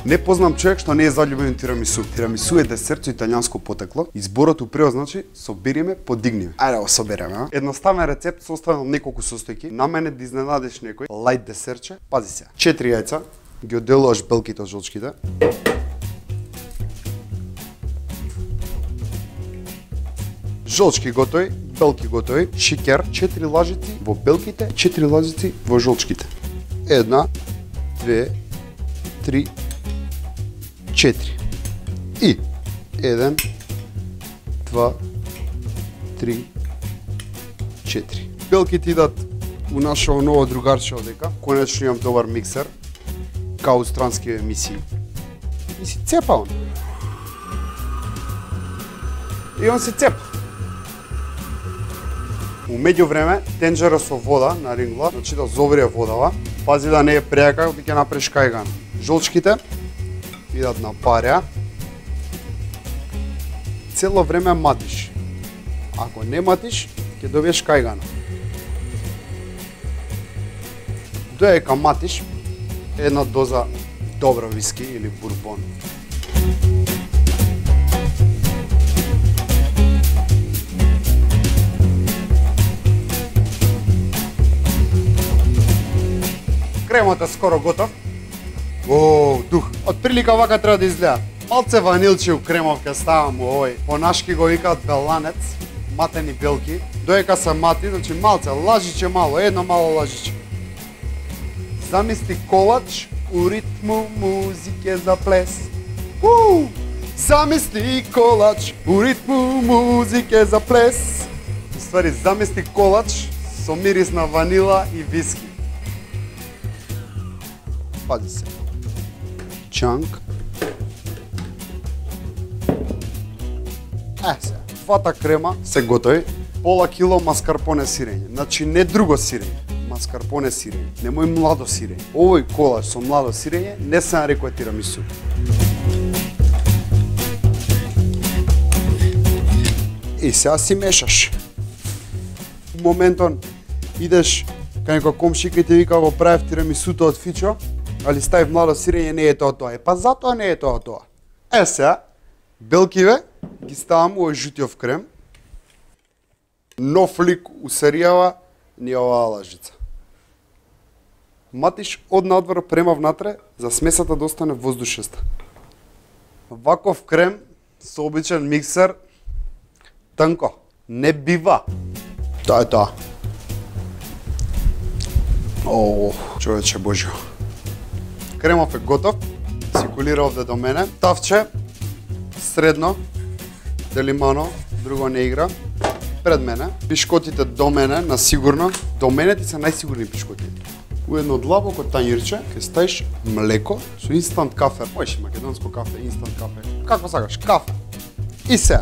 Не познам човек што не е заљубен во тирамису. Тирамису е десерт со италијанско потекло и зборот упрео значи собериме, подигниме. Ајде го собереме, а? Едноставен рецепт составен од неколку состојки. На мене да изненадиш некој лајт десертче. Пази се. 4 јајца, ги одделуваш белките од жолчките. Жолчки готови, белки готови, шикер, 4 лажици во белките, 4 лажици во жолчките. 1, 2, 3, 4. И 1, 2, 3, 4. Белките идат у нашо ново другарче одека. Конечно имам добар миксер, као странски емисии. И си цепа он. И он си цепа. У меѓувреме, тенџера со вода на рингла, значи да зовре водава. Пази да не е прејака, да ќе направиш кајган. Жолчките идат на парја. Цело време матиш. Ако не матиш, ќе добиеш кајгана. Доека матиш, една доза добра виски или бурбон. Кремот е скоро готов. Оу, дух. Од прилика вака треба да изгледа. Малце ванилчев кремов ќе ставам овој. Понашки го викаат беланец, матени белки. Доека се мати, значи малце, лажиче мало, едно мало лажиче. Замисли колач у ритму музике за плес. Замисли колач у ритму музике за плес. Ствари, замисли колач со мирис на ванила и виски. Пази се. Чанк. Се. Двата крема се готови. Пола кило маскарпоне сирење. Значи не друго сирење. Маскарпоне сирење. Немој младо сирење. Овој колаш со младо сирење не се нарекува тирамису. И сега си мешаш. У моментон идеш кај некој комшика и ти вика го правев тирамисуто од фичо, али ставив младо сирење, не е тоа. Па затоа не е тоа. Сега, белкиве ги ставам овој жутиов крем. Нов лик у серијава ни оваа лажица. Матиш од надвор према внатре за смесата да остане воздушеста. Ваков крем со обичен миксер тнко не бива. Тоа е тоа. О, човече божјо. Кремов е готов, циркулира овде до мене. Тавче, средно, делимано, друго не игра. Пред мене, пишкотите до мене, на сигурно. До мене ти се најсигурни пишкоти. У едно длабоко тањирче ќе ставиш млеко со инстант кафе. Можеш македонско кафе, инстант кафе. Како сакаш, кафе. И се,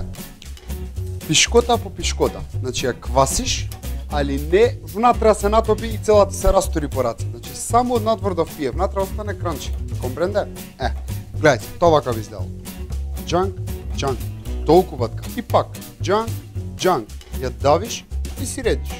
пишкота по пишкота. Значи ја квасиш, али не внатре се натопи и целата се растори по раце. Значи само од надвор да пие, внатре остане кранчи. Компренде? Гледајте, тоа вака би издело. Джанк, джанк, толку ватка. И пак, джанк, джанк. Ја давиш и си редиш.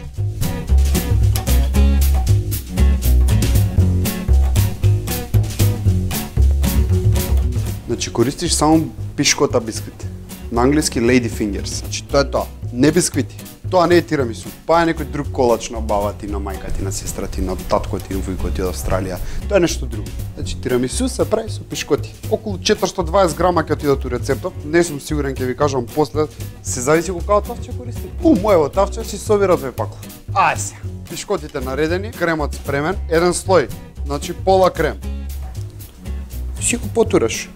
Значи користиш само пишкота бисквити. На англиски lady fingers. Значи тоа е тоа. Не бисквити. Тоа не е тирамису. Па е некој друг колач на баба ти, на мајка ти, на сестра ти, на татко ти, вујко ти од Австралија. Тоа е нешто друго. Значи тирамису се прави со пишкоти. Околу 420 грама ќе отидат у рецептов. Не сум сигурен, ќе ви кажам после. Се зависи колку тавче користи. Моево тавче си собира 2 пакла. Ај се. Пишкотите наредени, кремот спремен, еден слој. Значи пола крем. Си го потураш.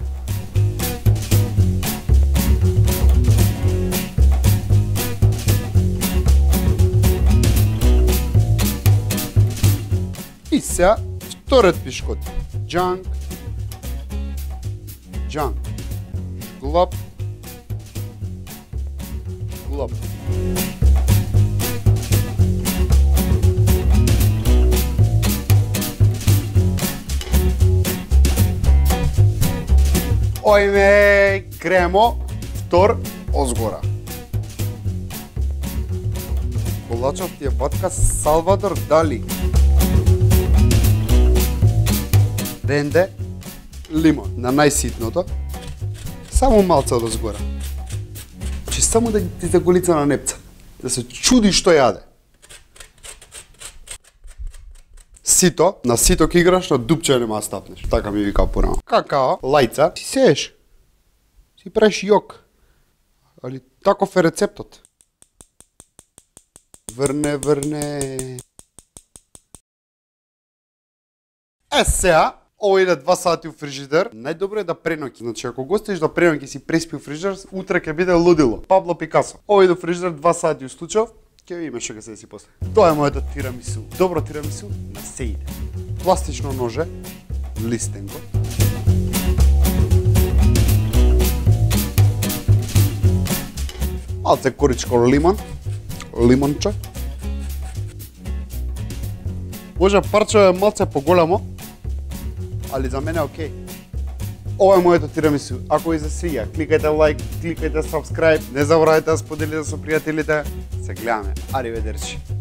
И сега вториот пишкот. Джанк. Джанк. Глап. Глап. Ојме кремо, втор озгора. Колачов ти е батка Салвадор Дали. Ренде, лимон на најситното. Само малце од озгора. Че само да ти заголица на непца. Да се чуди што јаде. Сито, на сито ке играш, на дупче нема да стапнеш. Така ми вика порано. Какао, лајца, си сееш. Си правиш јок. Али таков е рецептот. Врне. Сега, ова иде 2 сати у фрижидер. Најдобро е да преноќи. Значи, ако го оставиш да преноќи си преспи у фрижидер, утре ќе биде лудило. Пабло Пикасо. Ова иде у фрижидер 2 сати у случај, ќе видиме што ќе се деси после. Тоа е моето тирамису. Добро тирамису на се иде. Пластично ноже, листенко. Малце коричко лимонче. Може парче е малце поголемо, али за мене е окей. Ова е моето тирамису. Ако ви се свиѓа, кликајте лайк, кликајте subscribe, не заборавајте да споделите со пријателите. Се гледаме. Ариведерчи.